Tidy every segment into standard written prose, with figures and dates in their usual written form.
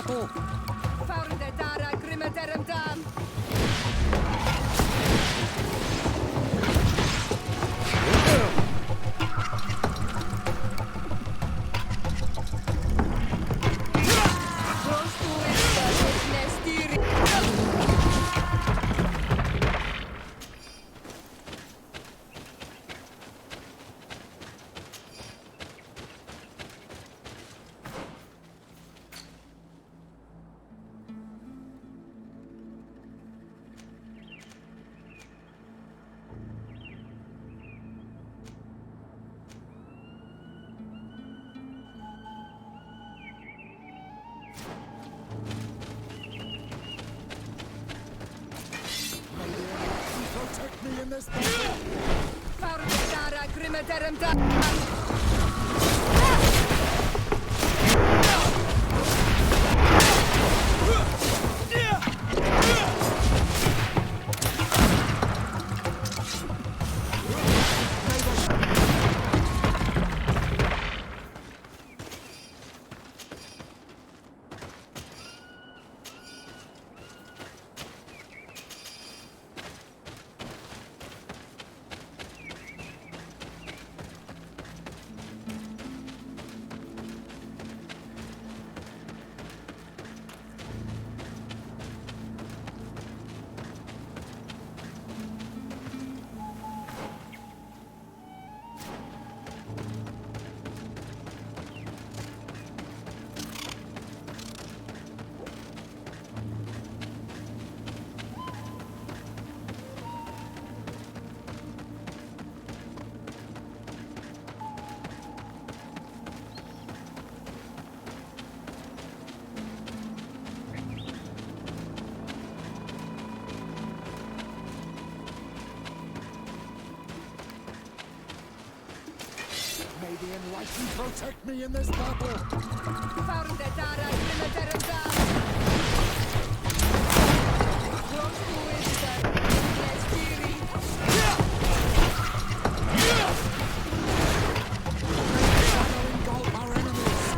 battle. Protect me in this battle. May the enlightened protect me in this battle. Engulf our enemies.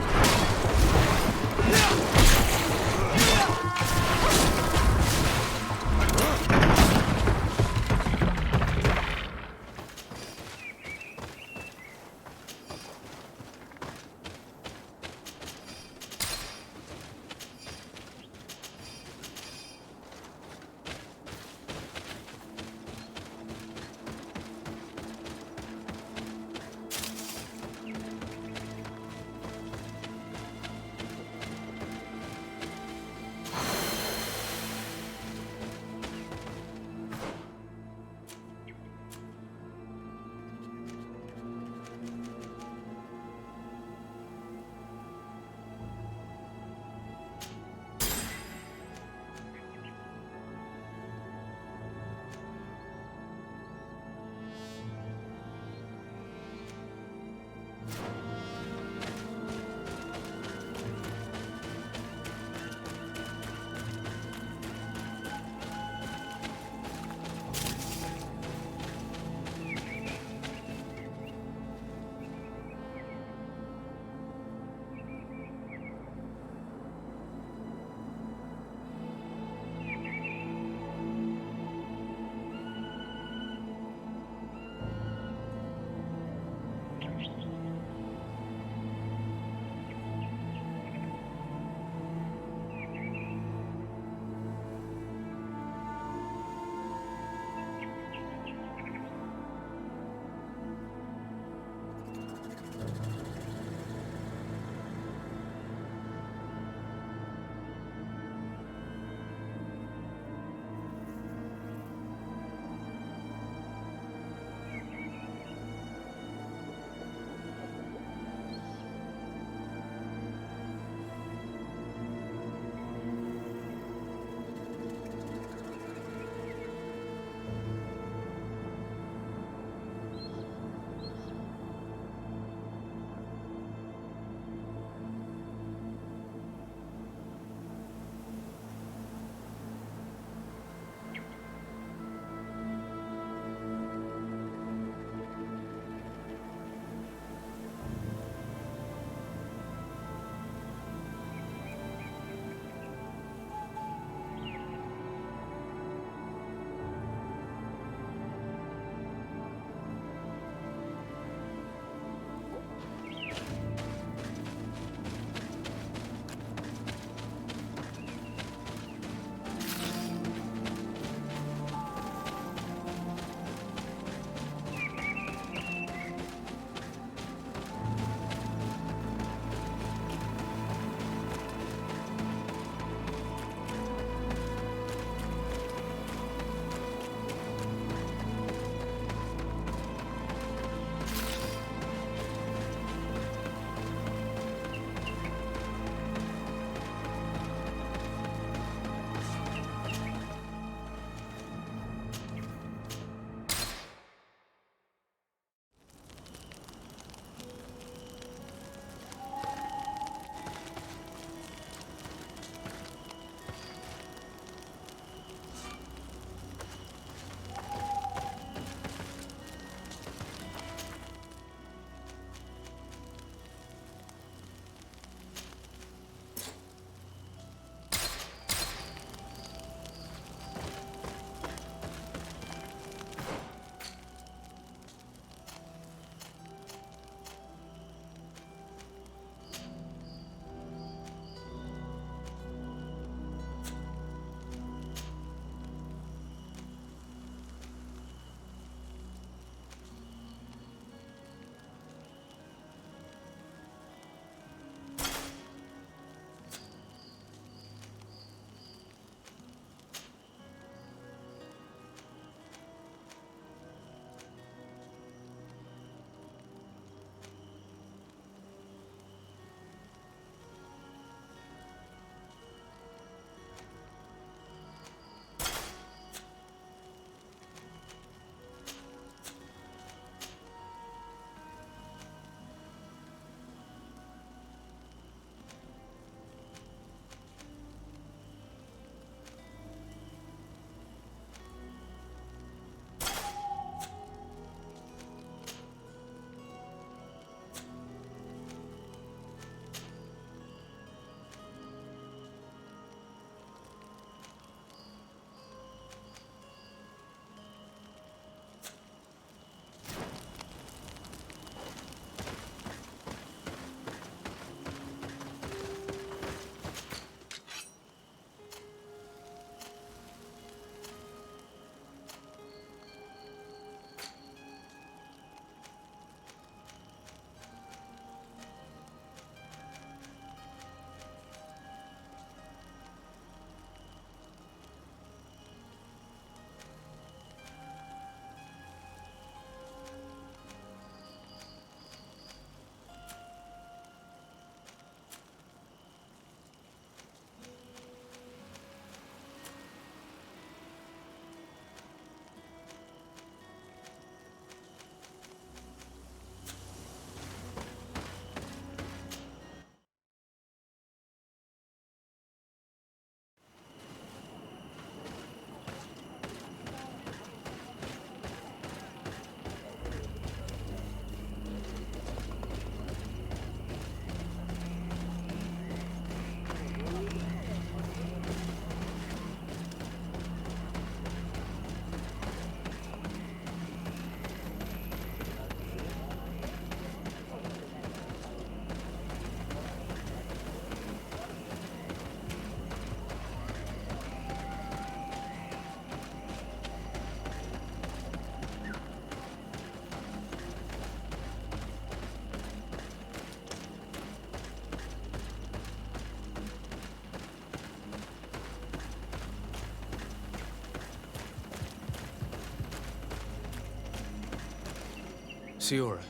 Siora,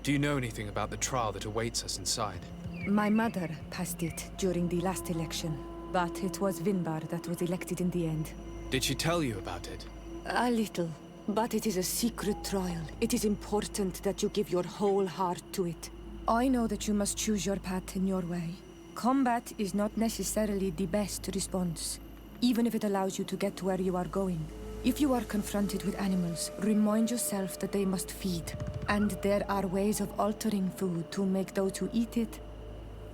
do you know anything about the trial that awaits us inside? My mother passed it during the last election, but it was Vinbar that was elected in the end. Did she tell you about it? A little, but it is a secret trial. It is important that you give your whole heart to it. I know that you must choose your path in your way. Combat is not necessarily the best response, even if it allows you to get to where you are going. If you are confronted with animals, remind yourself that they must feed, and there are ways of altering food to make those who eat it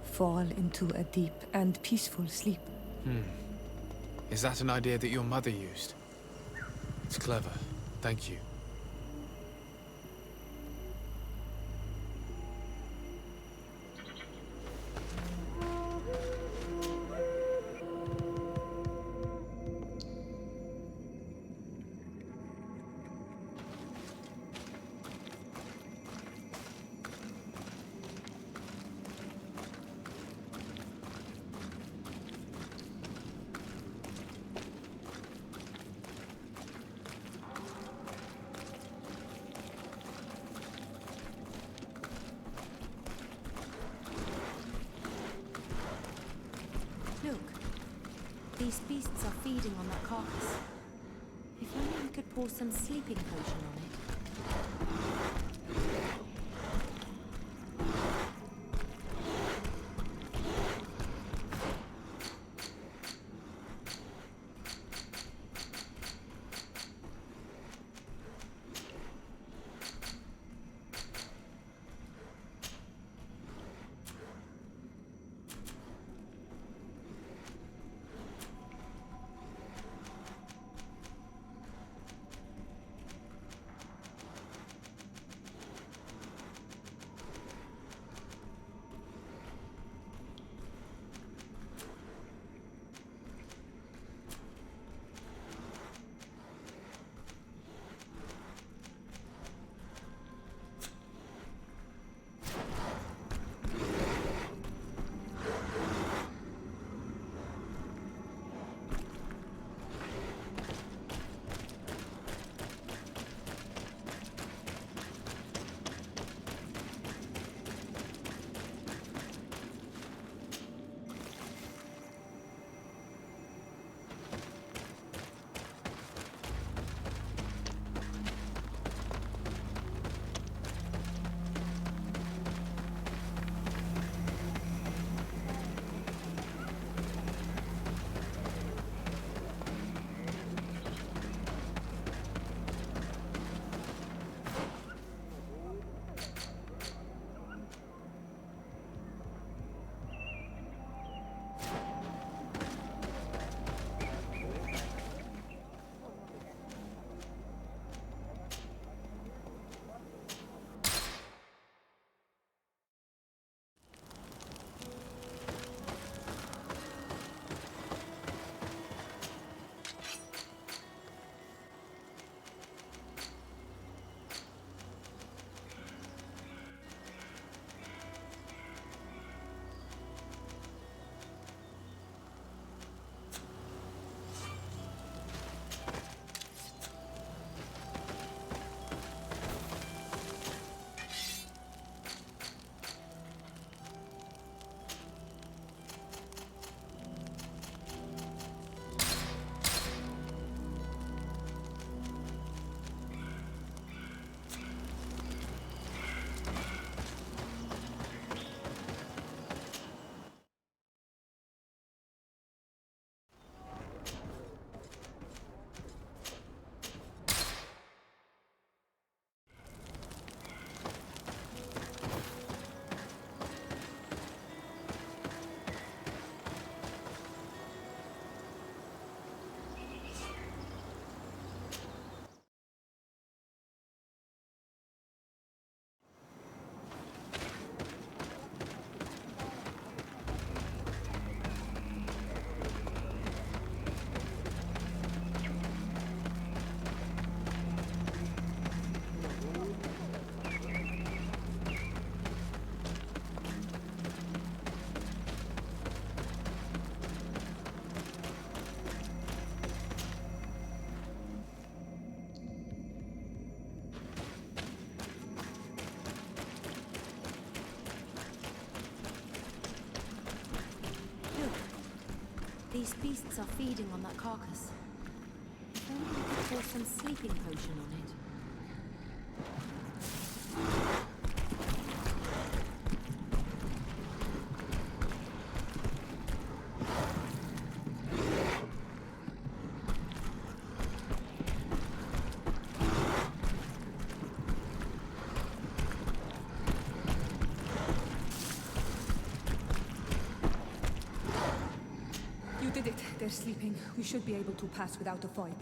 fall into a deep and peaceful sleep. Is that an idea that your mother used? It's clever. Thank you. Look, these beasts are feeding on that carcass. If only we could pour some sleeping potion on it. These beasts are feeding on that carcass. If only we could pour some sleeping potion on it. You did it. They're sleeping. We should be able to pass without a fight.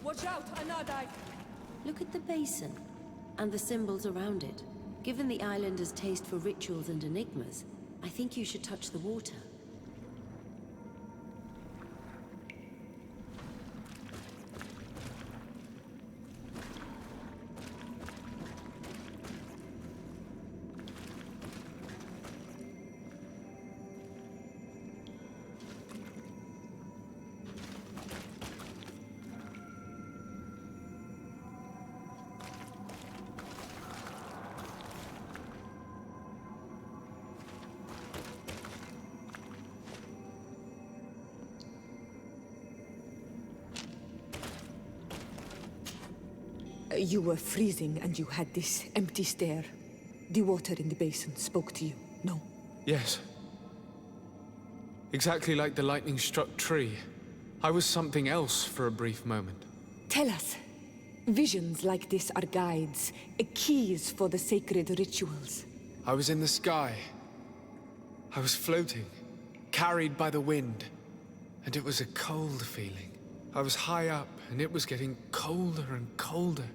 Watch out, Anadai! Look at the basin, and the symbols around it. Given the islanders' taste for rituals and enigmas, I think you should touch the water. You were freezing and you had this empty stare. The water in the basin spoke to you, no? Yes. Exactly like the lightning-struck tree. I was something else for a brief moment. Tell us. Visions like this are guides, keys for the sacred rituals. I was in the sky. I was floating, carried by the wind. And it was a cold feeling. I was high up, and it was getting colder and colder.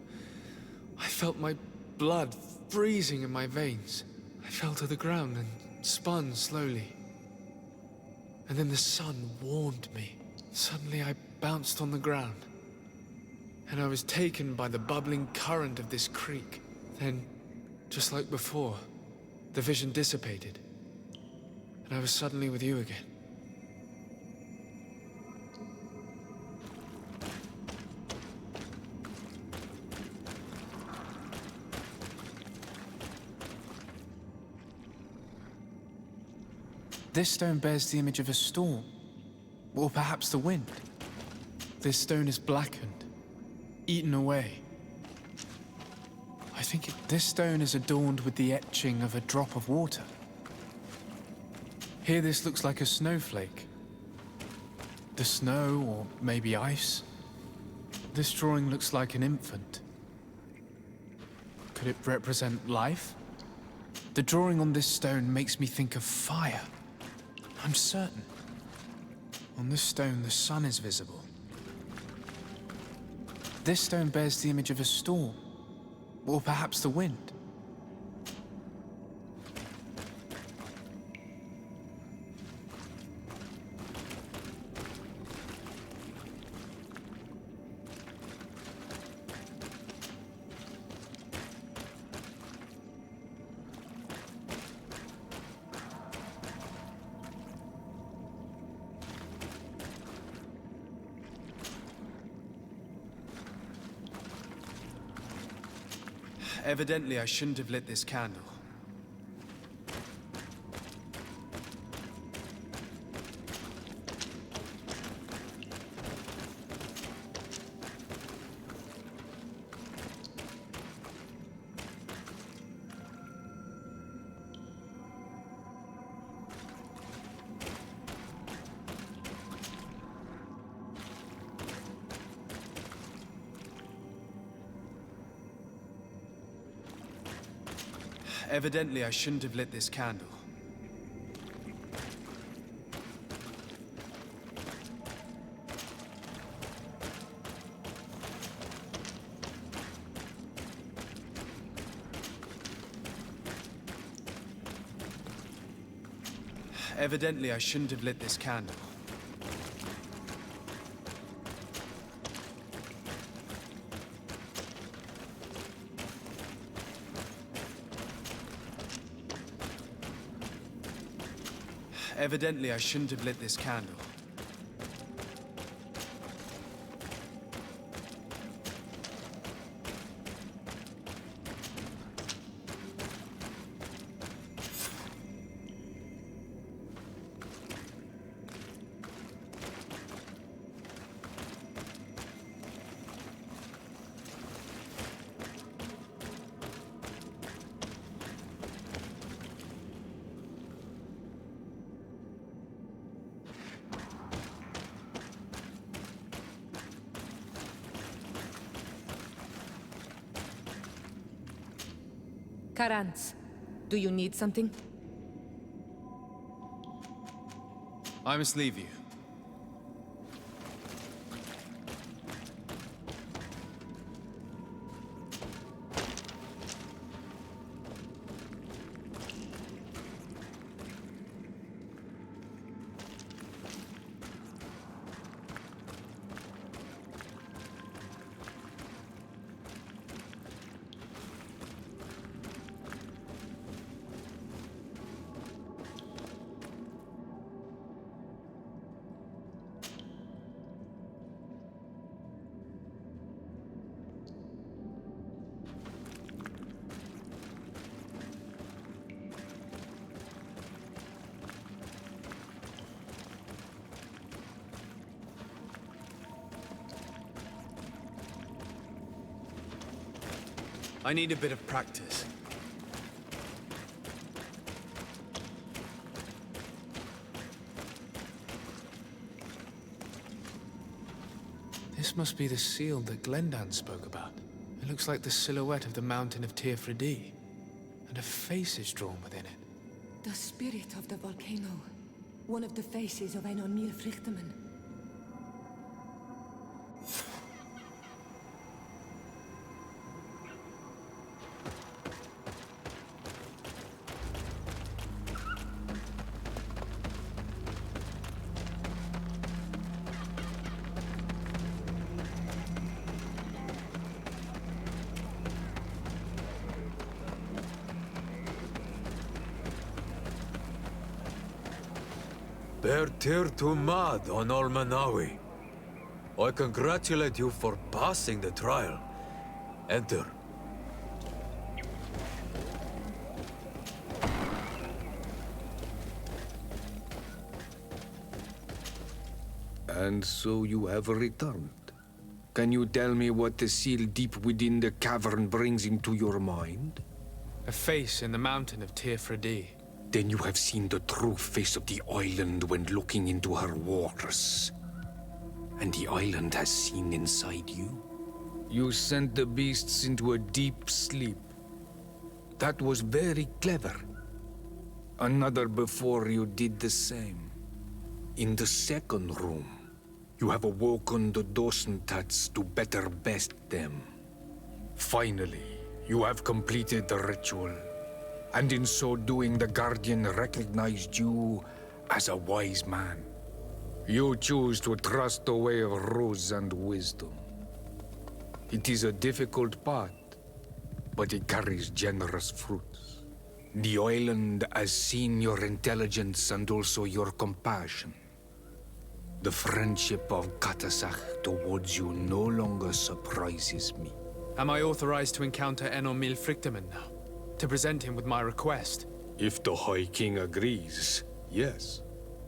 I felt my blood freezing in my veins. I fell to the ground and spun slowly. And then the sun warmed me. Suddenly I bounced on the ground. And I was taken by the bubbling current of this creek. Then, just like before, the vision dissipated. And I was suddenly with you again. This stone bears the image of a storm, or perhaps the wind. This stone is blackened, eaten away. I think this stone is adorned with the etching of a drop of water. Here this looks like a snowflake. The snow, or maybe ice. This drawing looks like an infant. Could it represent life? The drawing on this stone makes me think of fire. I'm certain. On this stone, the sun is visible. This stone bears the image of a storm. Or perhaps the wind. Evidently, I shouldn't have lit this candle. Evidently, I shouldn't have lit this candle. Evidently, I shouldn't have lit this candle. Evidently, I shouldn't have lit this candle. Karantz, do you need something? I must leave you. I need a bit of practice. This must be the seal that Glendan spoke about. It looks like the silhouette of the mountain of Teerfredi, and a face is drawn within it. The spirit of the volcano. One of the faces of Einon Míl-Frichtemann. Bertir to Mad on Olmanawi. I congratulate you for passing the trial. Enter. And so you have returned. Can you tell me what the seal deep within the cavern brings into your mind? A face in the mountain of Teerfredi. Then you have seen the true face of the island when looking into her waters. And the island has seen inside you. You sent the beasts into a deep sleep. That was very clever. Another before you did the same. In the second room, You have awoken the Dosentats to better best them. Finally, you have completed the ritual, and in so doing the Guardian recognized you as a wise man. You choose to trust the way of ruse and wisdom. It is a difficult path, but it carries generous fruits. The island has seen your intelligence and also your compassion. The friendship of Katasach towards you no longer surprises me. Am I authorized to encounter Enormil Frichtemann now? To present him with my request? If the High King agrees, yes.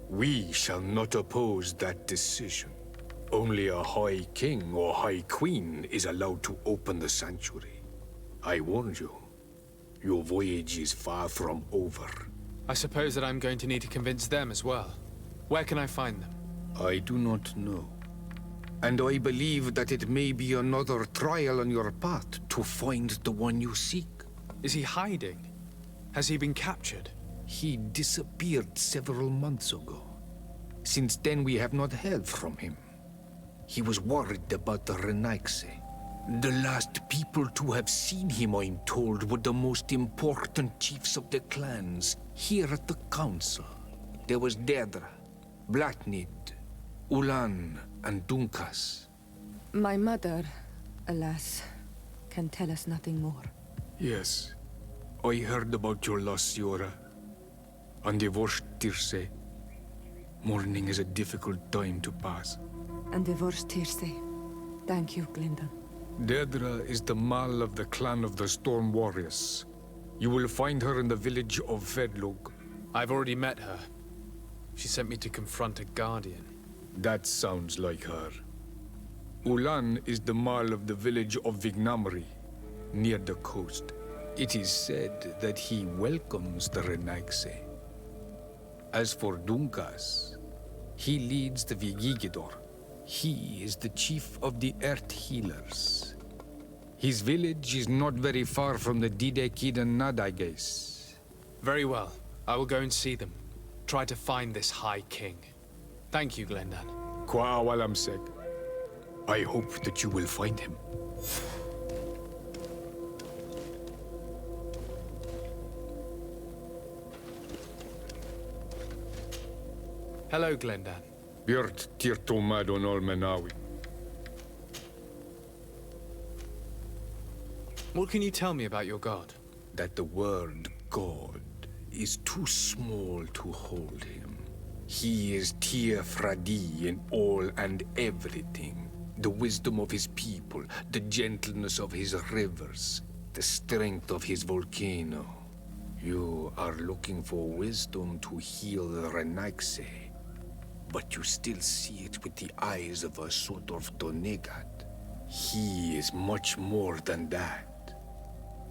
We shall not oppose that decision. Only a High King or High Queen is allowed to open the sanctuary. I warned you. Your voyage is far from over. I suppose that I'm going to need to convince them as well. Where can I find them? I do not know. And I believe that it may be another trial on your path to find the one you seek. Is he hiding? Has he been captured? He disappeared several months ago. Since then, we have not heard from him. He was worried about the Renaigse. The last people to have seen him, I'm told, were the most important chiefs of the clans here at the council. There was Dedra, Blatnid, Ulan, and Dunkas. My mother, alas, can tell us nothing more. Yes, I heard about your loss, Siora. And divorced Tirse. Mourning is a difficult time to pass. And divorced Tirse. Thank you, Glyndon. Dedra is the Mal of the clan of the Storm Warriors. You will find her in the village of Fedlug. I've already met her. She sent me to confront a guardian. That sounds like her. Ulan is the Mal of the village of Vignamri, near the coast. It is said that he welcomes the Renaigse. As for Dunkas, he leads the Vigigidor. He is the chief of the Earth Healers. His village is not very far from the Didekid and Nadages. Very well. I will go and see them. Try to find this High King. Thank you, Glendan. Kwa'awalamseg. I hope that you will find him. Hello, Glendan. Björt Tirtomadon Olmenawi. What can you tell me about your god? That the word God is too small to hold him. He is Tir Fradi in all and everything. The wisdom of his people, the gentleness of his rivers, the strength of his volcano. You are looking for wisdom to heal the Renaigse, but you still see it with the eyes of a sort of Donegat. He is much more than that.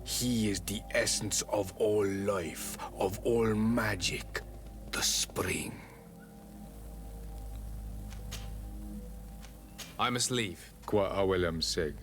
He is the essence of all life, of all magic, the spring. I must leave. Kwa'awalamseg.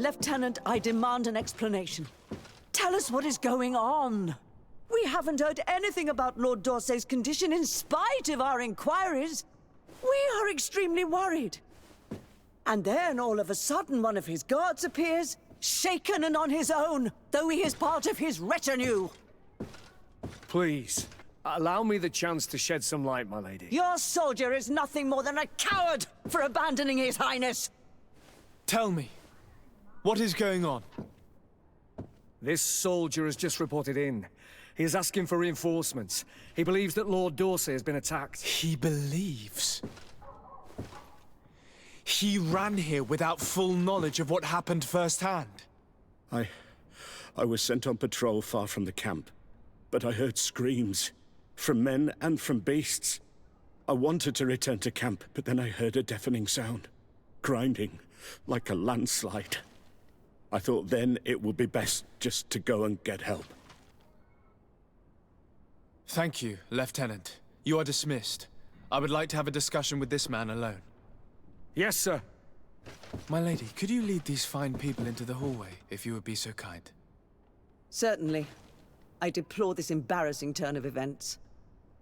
Lieutenant, I demand an explanation. Tell us what is going on. We haven't heard anything about Lord D'Orsay's condition in spite of our inquiries. We are extremely worried. And then, all of a sudden, one of his guards appears, shaken and on his own, though he is part of his retinue. Please, allow me the chance to shed some light, my lady. Your soldier is nothing more than a coward for abandoning his highness. Tell me, what is going on? This soldier has just reported in. He is asking for reinforcements. He believes that Lord D'Orsay has been attacked. He believes? He ran here without full knowledge of what happened firsthand. I was sent on patrol far from the camp, but I heard screams, from men and from beasts. I wanted to return to camp, but then I heard a deafening sound, grinding, like a landslide. I thought then it would be best just to go and get help. Thank you, Lieutenant. You are dismissed. I would like to have a discussion with this man alone. Yes, sir. My lady, could you lead these fine people into the hallway, if you would be so kind? Certainly. I deplore this embarrassing turn of events.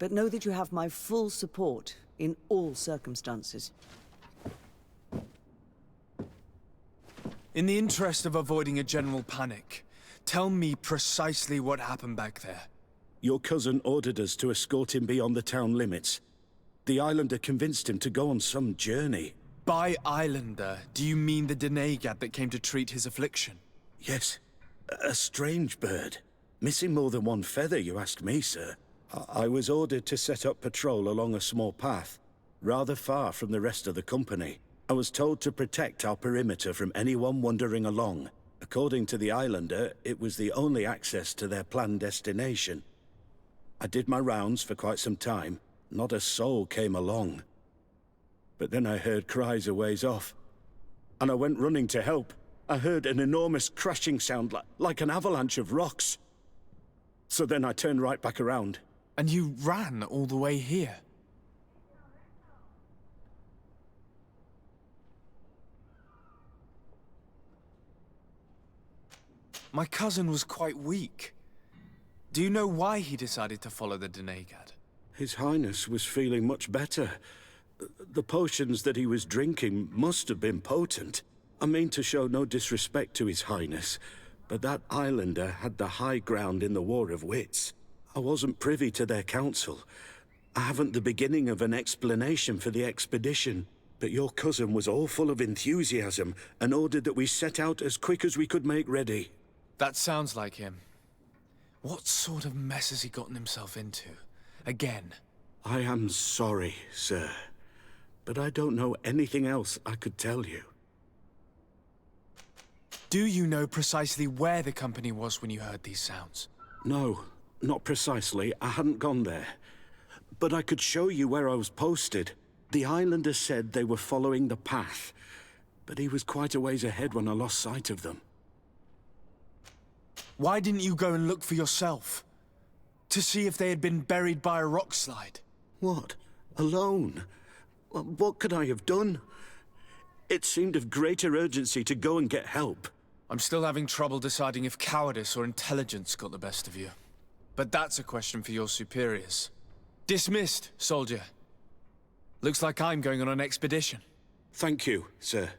But know that you have my full support in all circumstances. In the interest of avoiding a general panic, tell me precisely what happened back there. Your cousin ordered us to escort him beyond the town limits. The islander convinced him to go on some journey. By islander, do you mean the Denegad that came to treat his affliction? Yes, a strange bird. Missing more than one feather, you ask me, sir. I was ordered to set up patrol along a small path, rather far from the rest of the company. I was told to protect our perimeter from anyone wandering along. According to the islander, it was the only access to their planned destination. I did my rounds for quite some time. Not a soul came along. But then I heard cries a ways off, and I went running to help. I heard an enormous crashing sound like an avalanche of rocks. So then I turned right back around. And you ran all the way here? My cousin was quite weak. Do you know why he decided to follow the Denegad? His Highness was feeling much better. The potions that he was drinking must have been potent. I mean to show no disrespect to His Highness, but that islander had the high ground in the War of Wits. I wasn't privy to their counsel. I haven't the beginning of an explanation for the expedition, but your cousin was all full of enthusiasm and ordered that we set out as quick as we could make ready. That sounds like him. What sort of mess has he gotten himself into? Again? I am sorry, sir, but I don't know anything else I could tell you. Do you know precisely where the company was when you heard these sounds? No, not precisely. I hadn't gone there. But I could show you where I was posted. The islander said they were following the path, but he was quite a ways ahead when I lost sight of them. Why didn't you go and look for yourself? To see if they had been buried by a rock slide? What? Alone? What could I have done? It seemed of greater urgency to go and get help. I'm still having trouble deciding if cowardice or intelligence got the best of you. But that's a question for your superiors. Dismissed, soldier. Looks like I'm going on an expedition. Thank you, sir.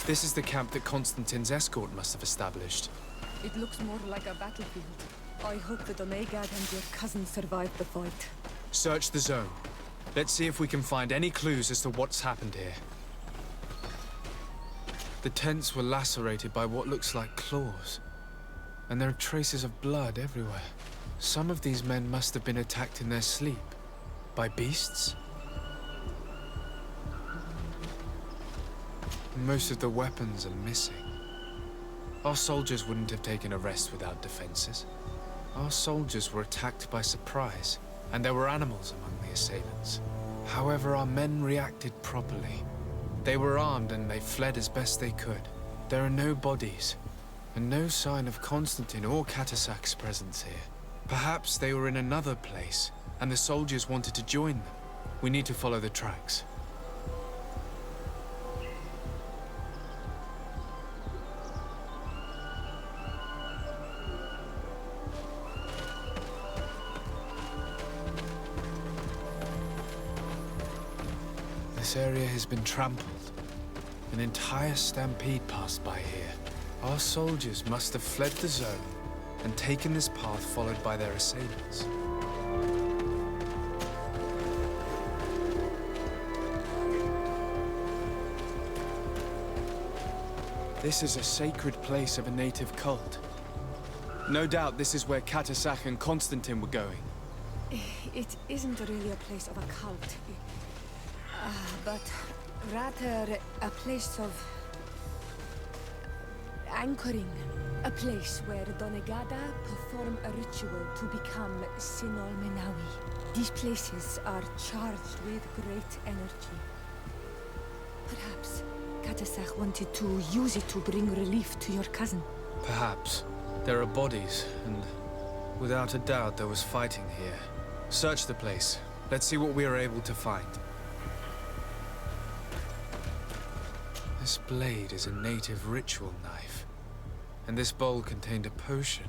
This is the camp that Constantine's escort must have established. It looks more like a battlefield. I hope the Donegad and your cousin survived the fight. Search the zone. Let's see if we can find any clues as to what's happened here. The tents were lacerated by what looks like claws. And there are traces of blood everywhere. Some of these men must have been attacked in their sleep. By beasts? Most of the weapons are missing. Our soldiers wouldn't have taken a rest without defenses. Our soldiers were attacked by surprise, and there were animals among the assailants. However, our men reacted properly. They were armed and they fled as best they could. There are no bodies, and no sign of Constantine or Katasak's presence here. Perhaps they were in another place, and the soldiers wanted to join them. We need to follow the tracks. This area has been trampled. An entire stampede passed by here. Our soldiers must have fled the zone and taken this path followed by their assailants. This is a sacred place of a native cult. No doubt this is where Katasak and Constantine were going. It isn't really a place of a cult. But rather a place of anchoring. A place where Donegada perform a ritual to become Sinol Menawi. These places are charged with great energy. Perhaps Katasak wanted to use it to bring relief to your cousin. Perhaps. There are bodies, and without a doubt there was fighting here. Search the place. Let's see what we are able to find. This blade is a native ritual knife, and this bowl contained a potion.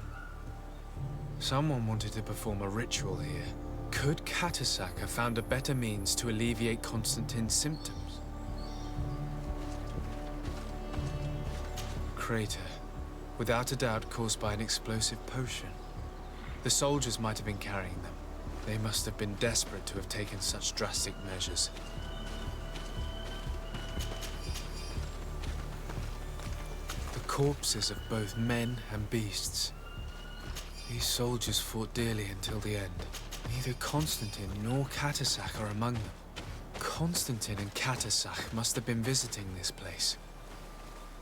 Someone wanted to perform a ritual here. Could Katasak have found a better means to alleviate Constantine's symptoms? Crater, without a doubt caused by an explosive potion. The soldiers might have been carrying them. They must have been desperate to have taken such drastic measures. Corpses of both men and beasts. These soldiers fought dearly until the end. Neither Constantine nor Katasak are among them. Constantine and Katasak must have been visiting this place.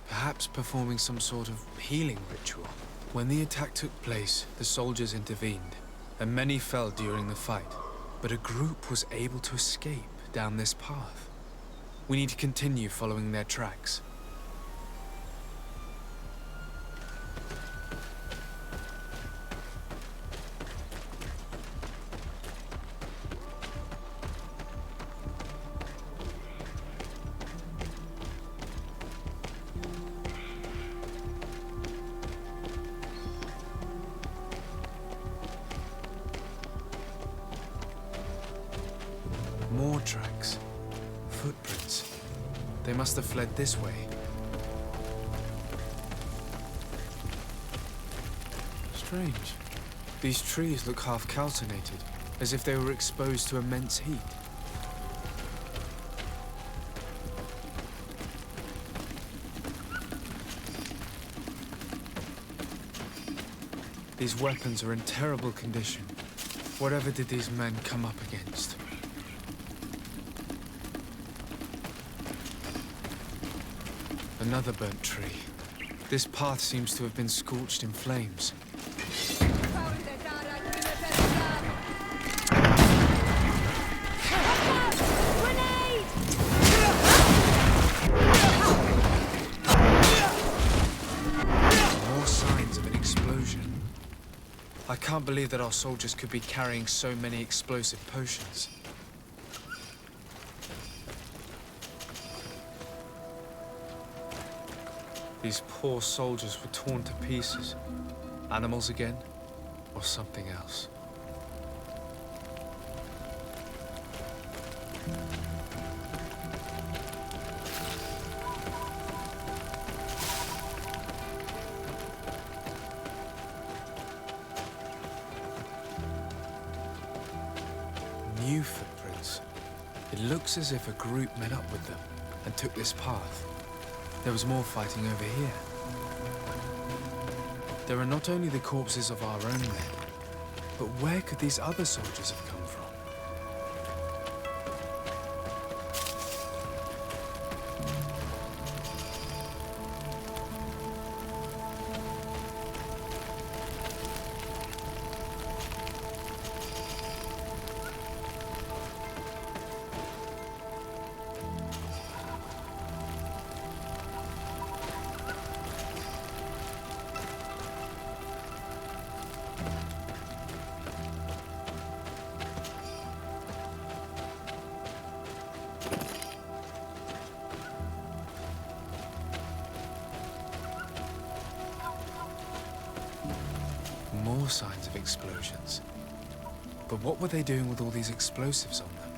Perhaps performing some sort of healing ritual. When the attack took place, the soldiers intervened, and many fell during the fight. But a group was able to escape down this path. We need to continue following their tracks. More tracks. Footprints. They must have fled this way. Strange. These trees look half calcinated, as if they were exposed to immense heat. These weapons are in terrible condition. Whatever did these men come up against? Another burnt tree. This path seems to have been scorched in flames. More signs of an explosion. I can't believe that our soldiers could be carrying so many explosive potions. These poor soldiers were torn to pieces. Animals again, or something else. new footprints. It looks as if a group met up with them and took this path. There was more fighting over here. There are not only the corpses of our own men, but where could these other soldiers have come from? More signs of explosions. But what were they doing with all these explosives on them?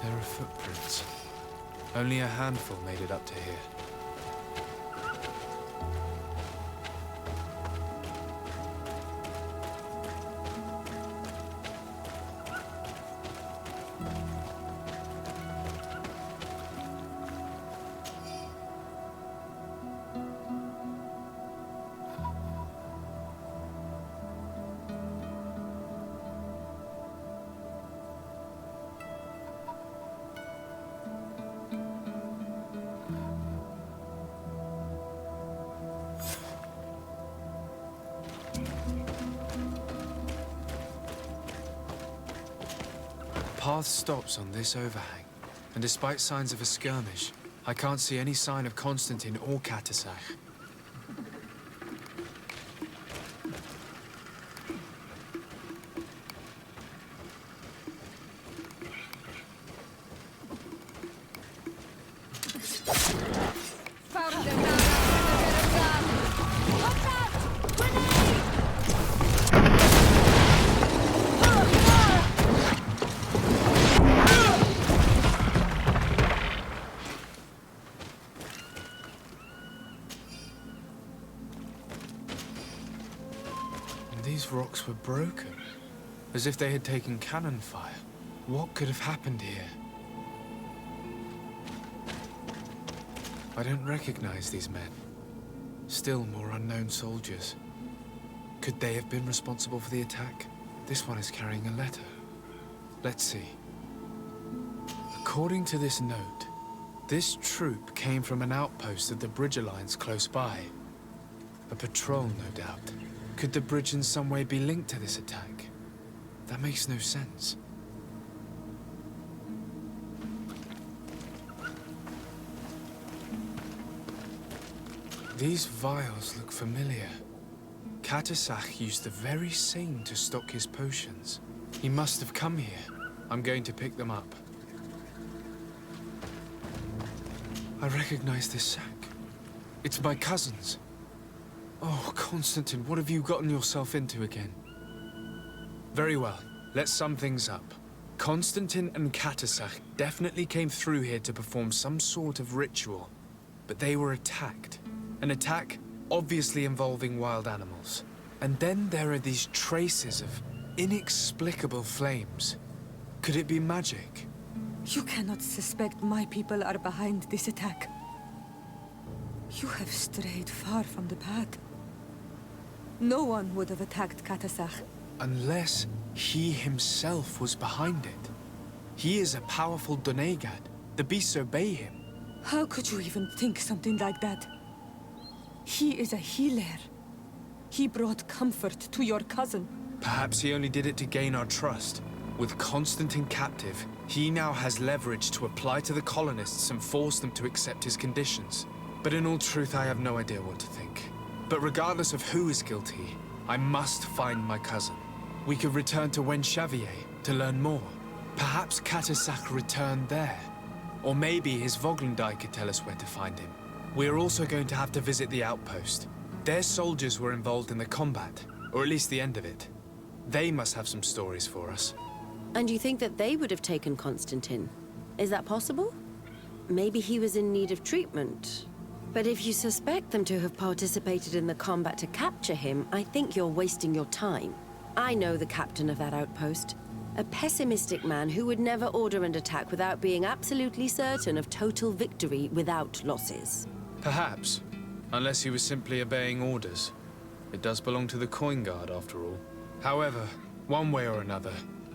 There are footprints. Only a handful made it up to here. The path stops on this overhang, and despite signs of a skirmish, I can't see any sign of Konstantin or Katasach. These rocks were broken, as if they had taken cannon fire. What could have happened here? I don't recognize these men. Still more unknown soldiers. Could they have been responsible for the attack? This one is carrying a letter. Let's see. According to this note, this troop came from an outpost of the Bridge Alliance close by. A patrol, no doubt. Could the bridge in some way be linked to this attack? That makes no sense. These vials look familiar. Katasach used the very same to stock his potions. He must have come here. I'm going to pick them up. I recognize this sack. It's my cousin's. Oh, Constantine, what have you gotten yourself into again? Very well. Let's sum things up. Constantine and Katasach definitely came through here to perform some sort of ritual, but they were attacked. An attack obviously involving wild animals. And then there are these traces of inexplicable flames. Could it be magic? You cannot suspect my people are behind this attack. You have strayed far from the path. No one would have attacked Katasach. Unless he himself was behind it. He is a powerful Donegad. The beasts obey him. How could you even think something like that? He is a healer. He brought comfort to your cousin. Perhaps he only did it to gain our trust. With Constantine captive, he now has leverage to apply to the colonists and force them to accept his conditions. But in all truth, I have no idea what to think. But regardless of who is guilty, I must find my cousin. We could return to Wen Xavier to learn more. Perhaps Katasak returned there. Or maybe his Voglendai could tell us where to find him. We are also going to have to visit the outpost. Their soldiers were involved in the combat, or at least the end of it. They must have some stories for us. And you think that they would have taken Constantine? Is that possible? Maybe he was in need of treatment. But if you suspect them to have participated in the combat to capture him, I think you're wasting your time. I know the captain of that outpost. A pessimistic man who would never order an attack without being absolutely certain of total victory without losses. Perhaps. Unless he was simply obeying orders. It does belong to the Coin Guard, after all. However, one way or another,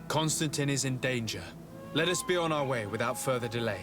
Constantine is in danger. Let us be on our way without further delay.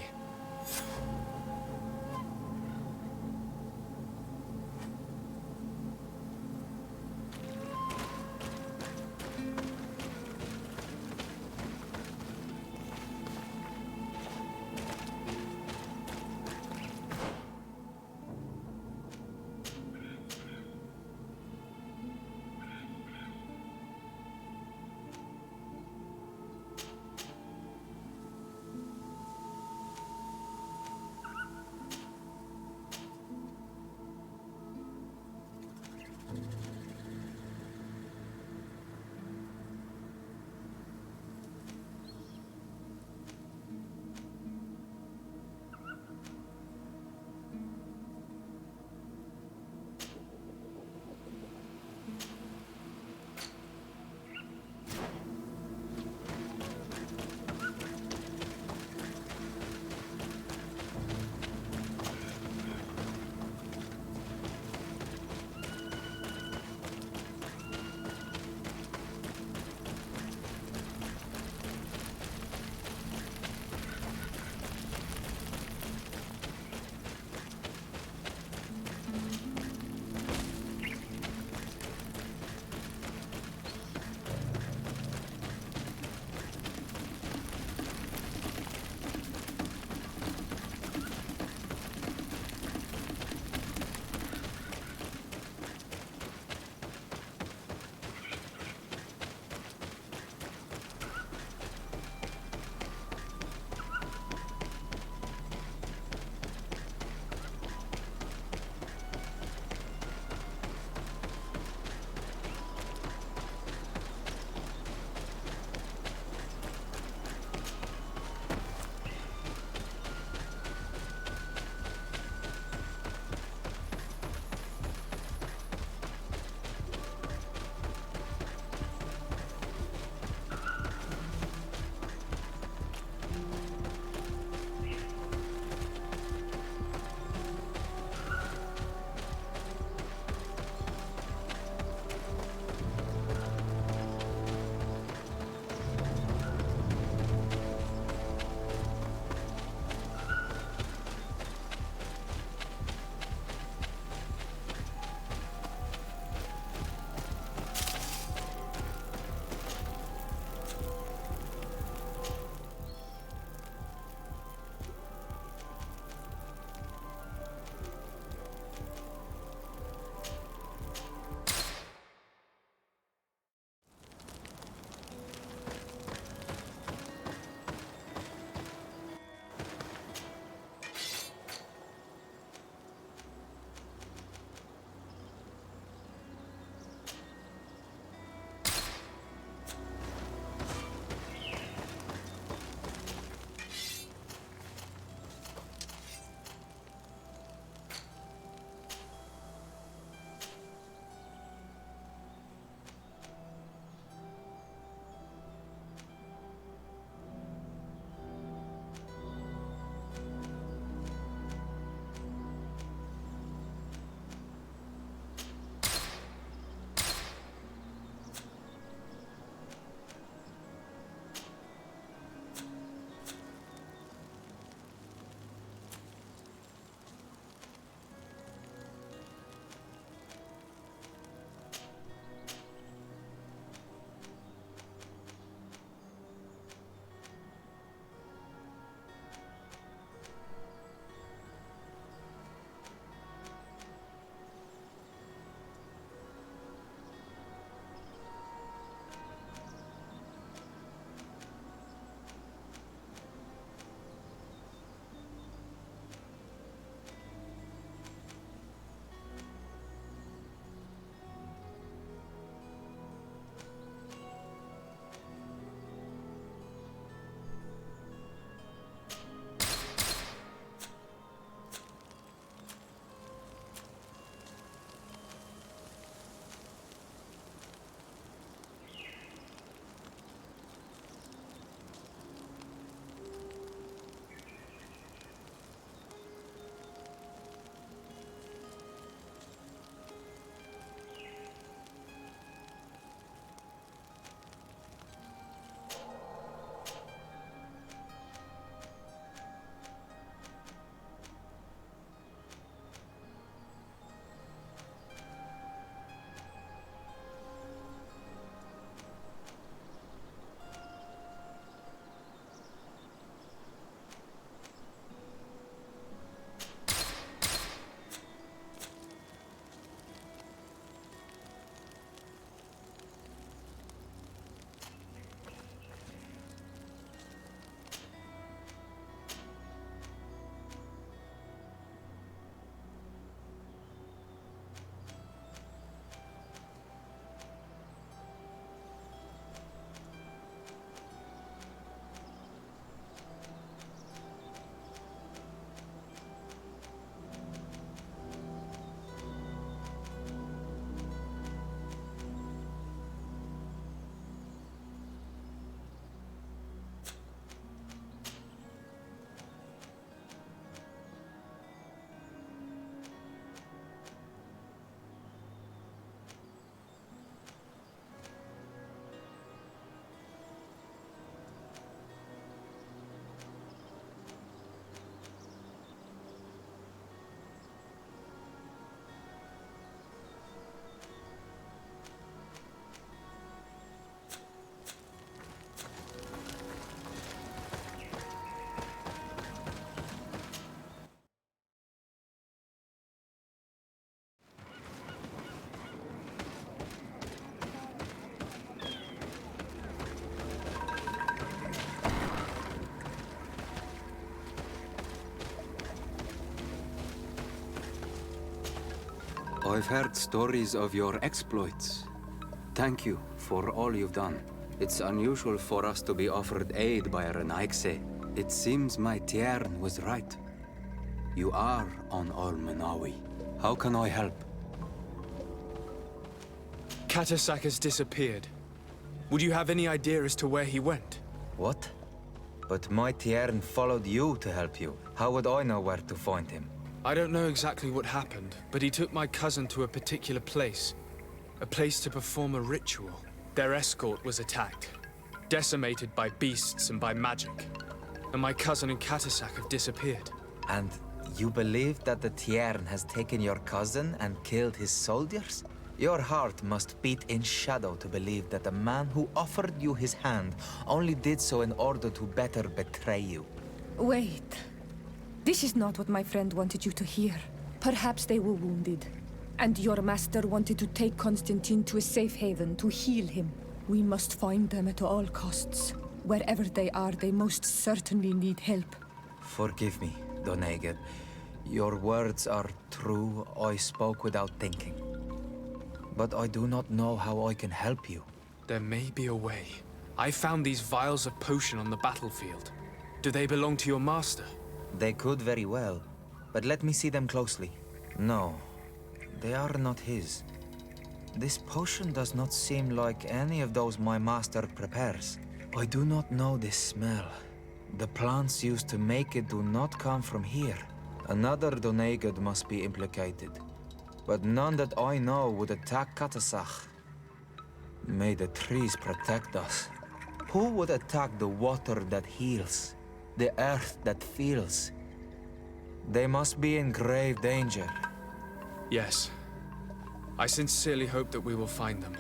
I've heard stories of your exploits. Thank you for all you've done. It's unusual for us to be offered aid by a Renaigse. It seems my Tiern was right. You are on Almanawi. How can I help? Katasak has disappeared. Would you have any idea as to where he went? What? But my Tiern followed you to help you. How would I know where to find him? I don't know exactly what happened, but he took my cousin to a particular place. A place to perform a ritual. Their escort was attacked, decimated by beasts and by magic. And my cousin and Katasak have disappeared. And you believe that the Tiern has taken your cousin and killed his soldiers? Your heart must beat in shadow to believe that the man who offered you his hand only did so in order to better betray you. Wait. This is not what my friend wanted you to hear. Perhaps they were wounded, and your master wanted to take Constantine to a safe haven to heal him. We must find them at all costs. Wherever they are, they most certainly need help. Forgive me, Doneged. Your words are true. I spoke without thinking. But I do not know how I can help you. There may be a way. I found these vials of potion on the battlefield. Do they belong to your master? They could very well, but let me see them closely. No, they are not his. This potion does not seem like any of those my master prepares. I do not know this smell. The plants used to make it do not come from here. Another Doneged must be implicated, but none that I know would attack Katasach. May the trees protect us. Who would attack the water that heals? The earth that feels? They must be in grave danger. Yes. I sincerely hope that we will find them.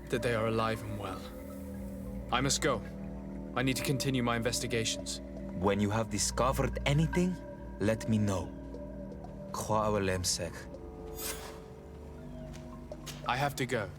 That they are alive and well. I must go. I need to continue my investigations. When you have discovered anything, let me know. I have to go.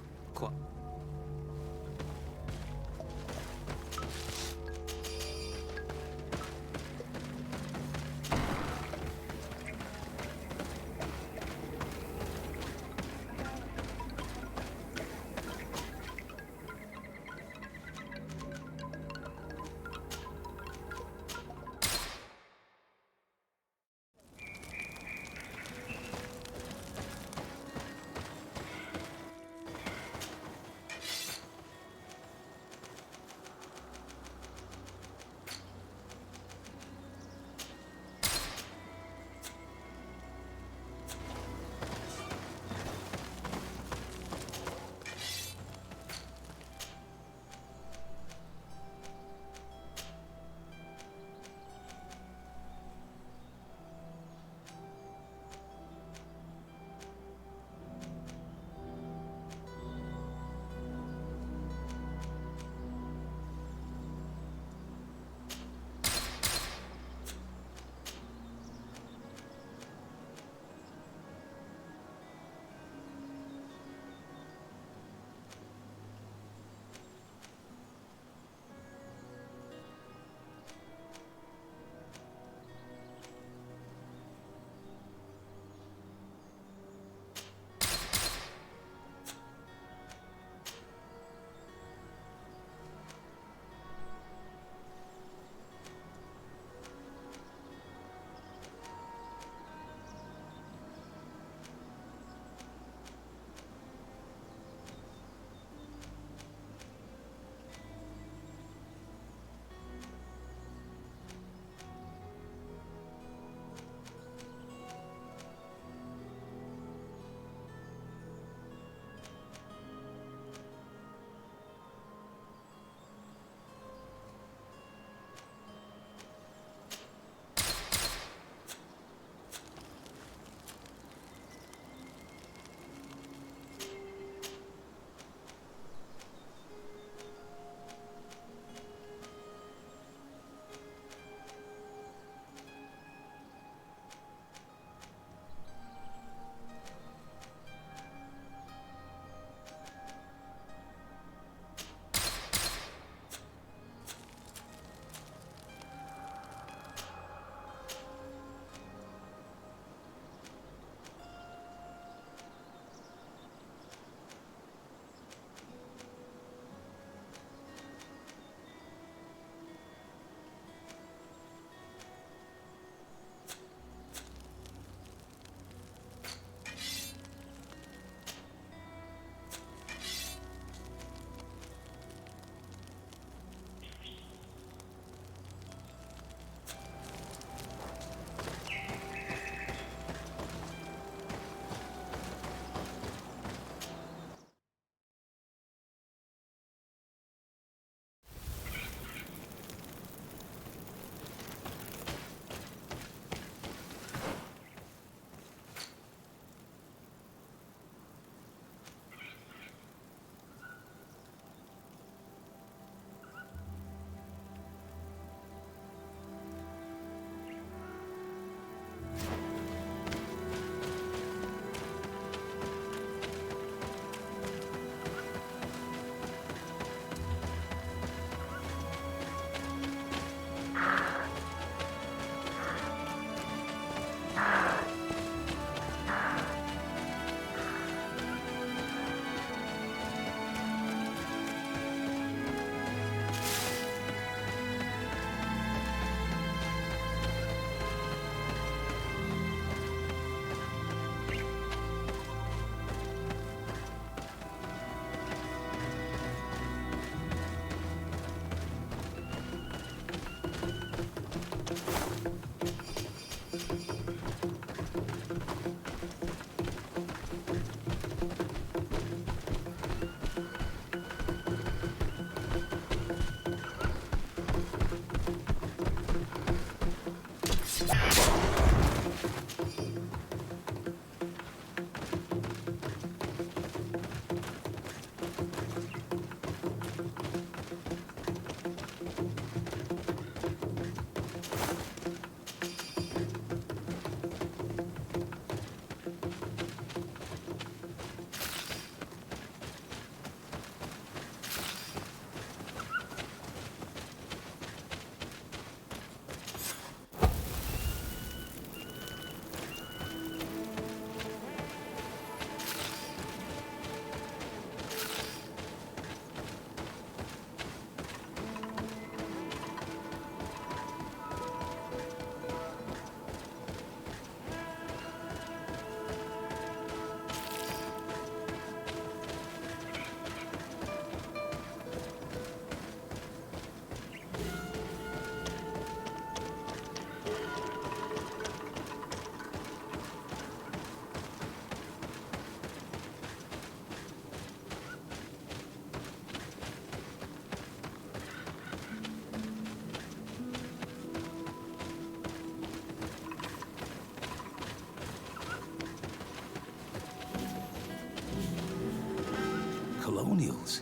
Testimonials?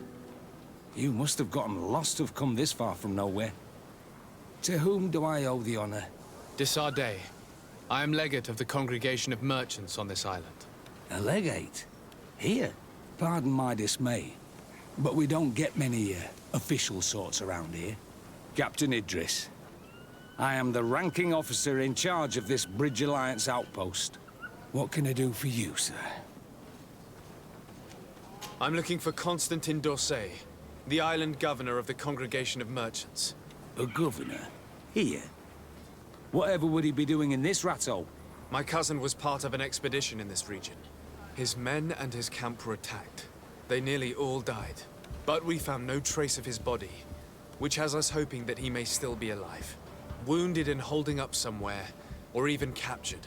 You must have gotten lost to have come this far from nowhere. To whom do I owe the honor? Desardet. I am legate of the Congregation of Merchants on this island. A legate? Here? Pardon my dismay, but we don't get many official sorts around here. Captain Idris. I am the ranking officer in charge of this Bridge Alliance outpost. What can I do for you, sir? I'm looking for Constantine d'Orsay, the island governor of the Congregation of Merchants. A governor? Here? Whatever would he be doing in this rattle? My cousin was part of an expedition in this region. His men and his camp were attacked. They nearly all died. But we found no trace of his body, which has us hoping that he may still be alive. Wounded and holding up somewhere, or even captured.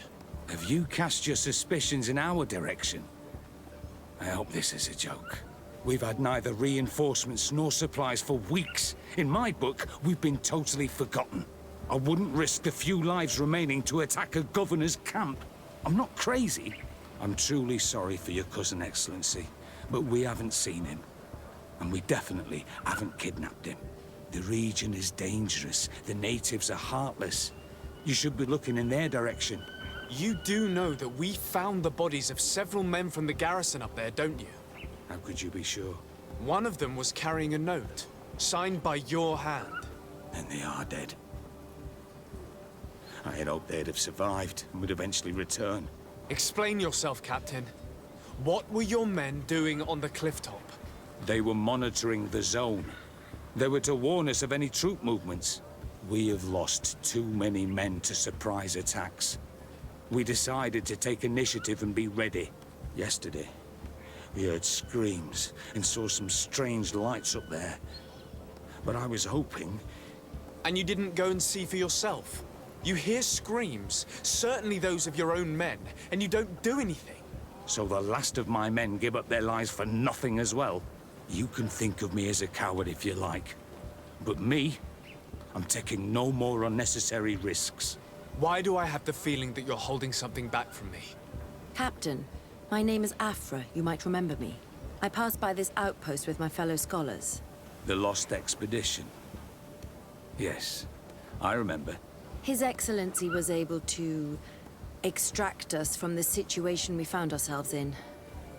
Have you cast your suspicions in our direction? I hope this is a joke. We've had neither reinforcements nor supplies for weeks. In my book, we've been totally forgotten. I wouldn't risk the few lives remaining to attack a governor's camp. I'm not crazy. I'm truly sorry for your cousin, Excellency, but we haven't seen him. And we definitely haven't kidnapped him. The region is dangerous. The natives are heartless. You should be looking in their direction. You do know that we found the bodies of several men from the garrison up there, don't you? How could you be sure? One of them was carrying a note, signed by your hand. Then they are dead. I had hoped they'd have survived and would eventually return. Explain yourself, Captain. What were your men doing on the clifftop? They were monitoring the zone. They were to warn us of any troop movements. We have lost too many men to surprise attacks. We decided to take initiative and be ready. Yesterday, we heard screams and saw some strange lights up there. But I was hoping... And you didn't go and see for yourself? You hear screams, certainly those of your own men, and you don't do anything. So the last of my men give up their lives for nothing as well? You can think of me as a coward if you like. But me, I'm taking no more unnecessary risks. Why do I have the feeling that you're holding something back from me? Captain, my name is Afra. You might remember me. I passed by this outpost with my fellow scholars. The Lost Expedition. Yes, I remember. His Excellency was able to extract us from the situation we found ourselves in.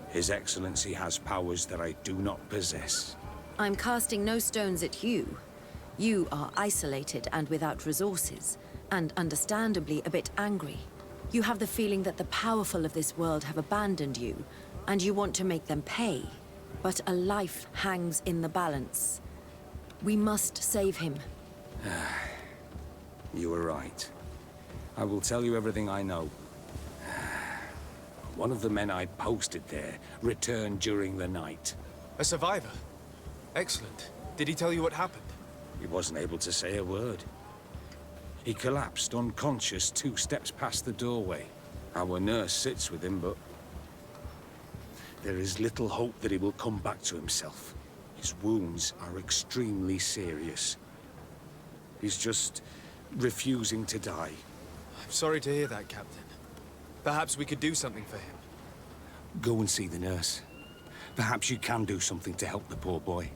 His Excellency has powers that I do not possess. I'm casting no stones at you. You are isolated and without resources, and understandably a bit angry. You have the feeling that the powerful of this world have abandoned you, and you want to make them pay. But a life hangs in the balance. We must save him. You were right. I will tell you everything I know. One of the men I posted there returned during the night. A survivor? Excellent. Did he tell you what happened? He wasn't able to say a word. He collapsed unconscious 2 steps past the doorway. Our nurse sits with him, but there is little hope that he will come back to himself. His wounds are extremely serious. He's just refusing to die. I'm sorry to hear that, Captain. Perhaps we could do something for him. Go and see the nurse. Perhaps you can do something to help the poor boy.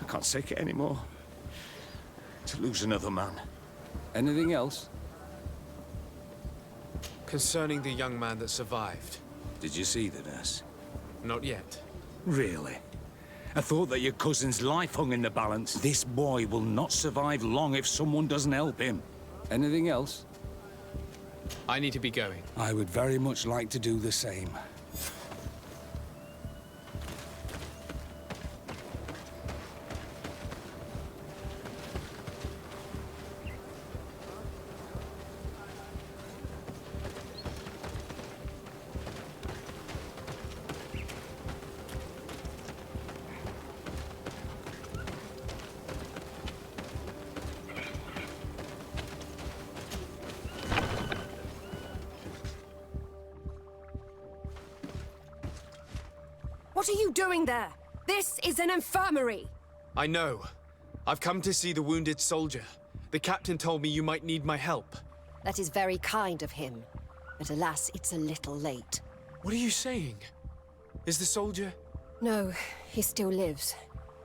I can't take it anymore. To lose another man. Anything else? Concerning the young man that survived. Did you see the nurse? Not yet. Really? I thought that your cousin's life hung in the balance. This boy will not survive long if someone doesn't help him. Anything else? I need to be going. I would very much like to do the same. What are you doing there? This is an infirmary! I know. I've come to see the wounded soldier. The captain told me you might need my help. That is very kind of him. But alas, it's a little late. What are you saying? Is the soldier... No, he still lives.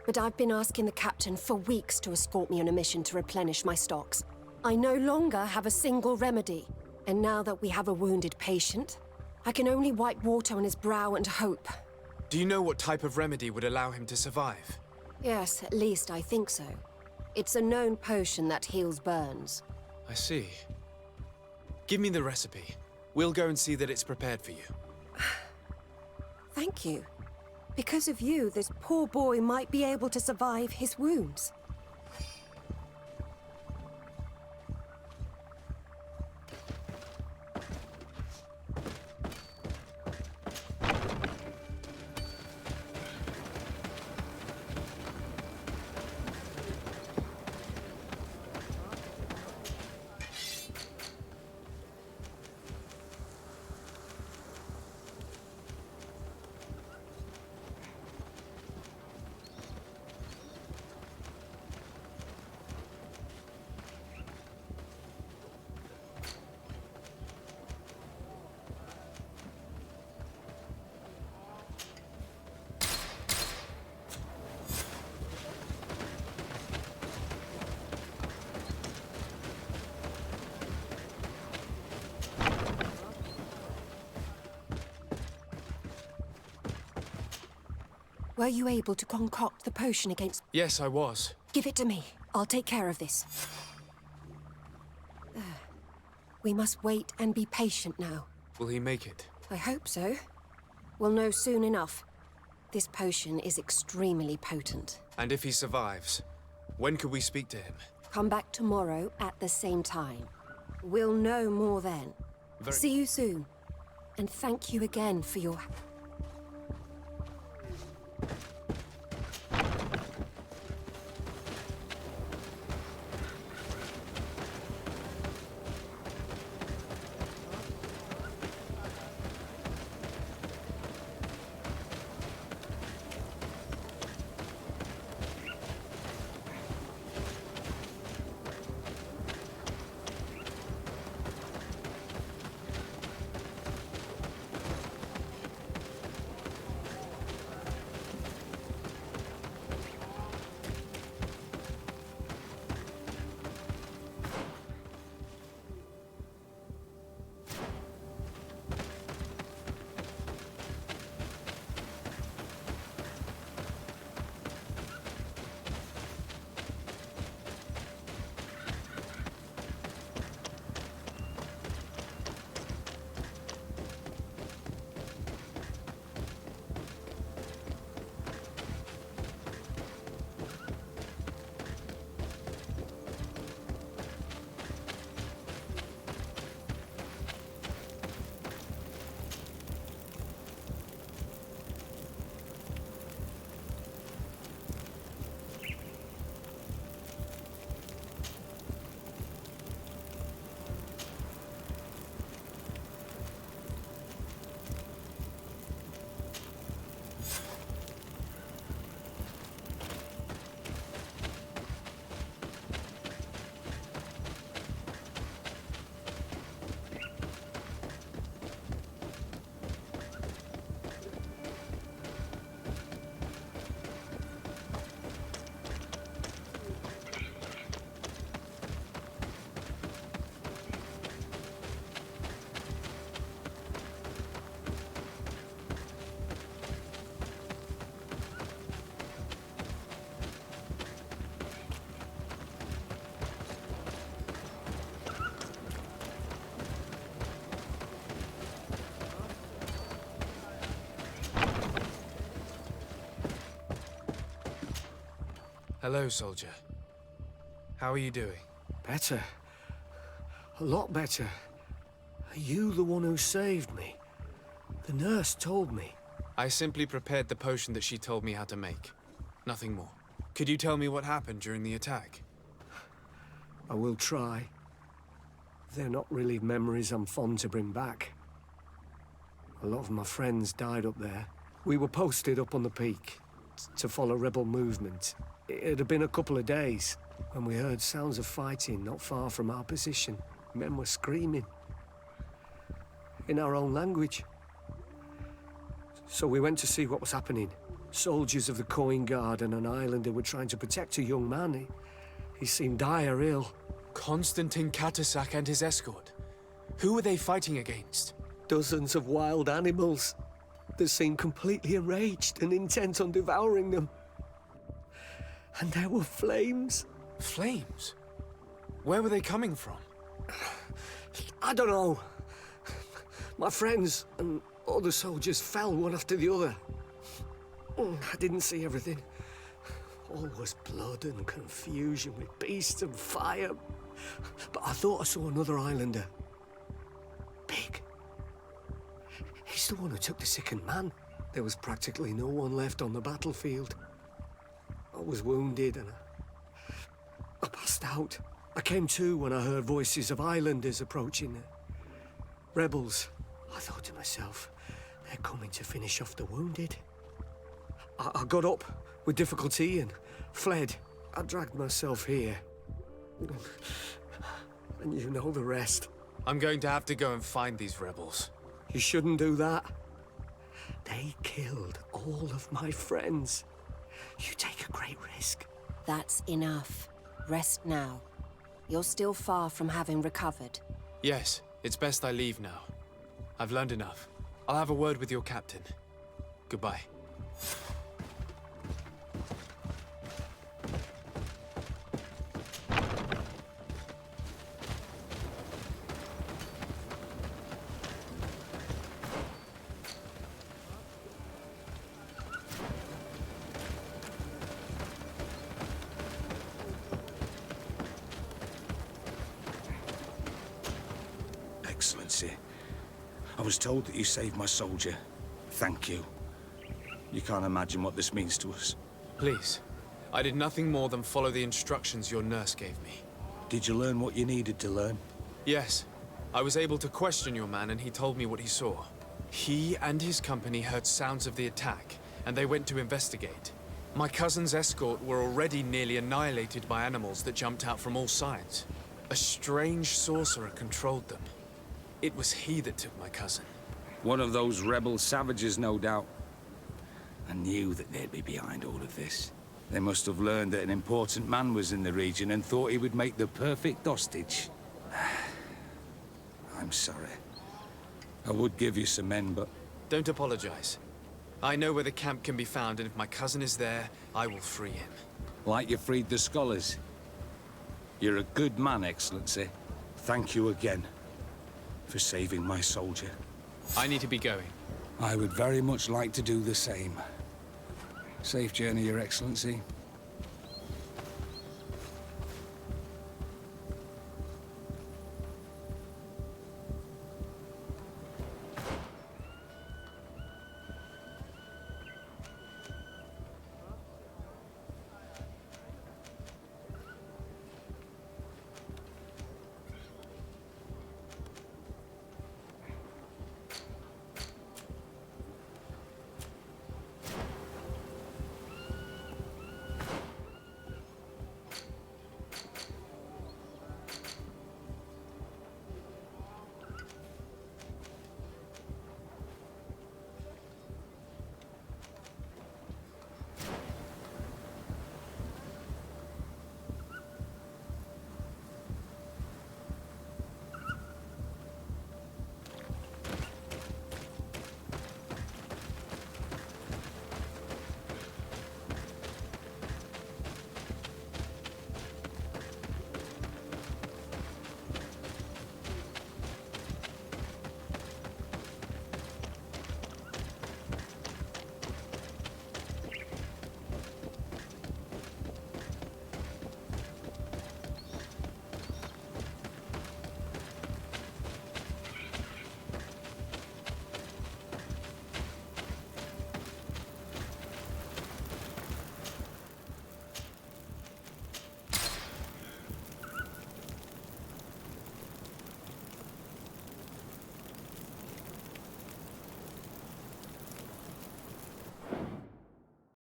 But I've been asking the captain for weeks to escort me on a mission to replenish my stocks. I no longer have a single remedy. And now that we have a wounded patient, I can only wipe water on his brow and hope. Do you know what type of remedy would allow him to survive? Yes, at least I think so. It's a known potion that heals burns. I see. Give me the recipe. We'll go and see that it's prepared for you. Thank you. Because of you, this poor boy might be able to survive his wounds. Were you able to concoct the potion against... Yes, I was. Give it to me. I'll take care of this. We must wait and be patient now. Will he make it? I hope so. We'll know soon enough. This potion is extremely potent. And if he survives, when could we speak to him? Come back tomorrow at the same time. We'll know more then. See you soon. And thank you again for your... Hello, soldier. How are you doing? Better. A lot better. Are you the one who saved me? The nurse told me. I simply prepared the potion that she told me how to make. Nothing more. Could you tell me what happened during the attack? I will try. They're not really memories I'm fond to bring back. A lot of my friends died up there. We were posted up on the peak to follow rebel movement. It had been a couple of days when we heard sounds of fighting not far from our position. Men were screaming in our own language. So we went to see what was happening. Soldiers of the Coin Guard and an islander were trying to protect a young man. He seemed dire ill. Konstantin Katasak and his escort. Who were they fighting against? Dozens of wild animals. They seemed completely enraged and intent on devouring them. And there were flames. Flames? Where were they coming from? I don't know. My friends and other soldiers fell one after the other. I didn't see everything. All was blood and confusion with beasts and fire. But I thought I saw another islander. Big. He's the one who took the sickened man. There was practically no one left on the battlefield. I was wounded and I passed out. I came to when I heard voices of islanders approaching. Rebels. I thought to myself, they're coming to finish off the wounded. I got up with difficulty and fled. I dragged myself here. And you know the rest. I'm going to have to go and find these rebels. You shouldn't do that. They killed all of my friends. You take a great risk. That's enough. Rest now. You're still far from having recovered. Yes, it's best I leave now. I've learned enough. I'll have a word with your captain. Goodbye. Excellency, I was told that you saved my soldier. Thank you. You can't imagine what this means to us. Please. I did nothing more than follow the instructions your nurse gave me. Did you learn what you needed to learn? Yes. I was able to question your man and he told me what he saw. He and his company heard sounds of the attack, and they went to investigate. My cousin's escort were already nearly annihilated by animals that jumped out from all sides. A strange sorcerer controlled them. It was he that took my cousin. One of those rebel savages, no doubt. I knew that they'd be behind all of this. They must have learned that an important man was in the region and thought he would make the perfect hostage. I'm sorry. I would give you some men, but... Don't apologize. I know where the camp can be found, and if my cousin is there, I will free him. Like you freed the scholars. You're a good man, Excellency. Thank you again for saving my soldier. I need to be going. I would very much like to do the same. Safe journey, Your Excellency.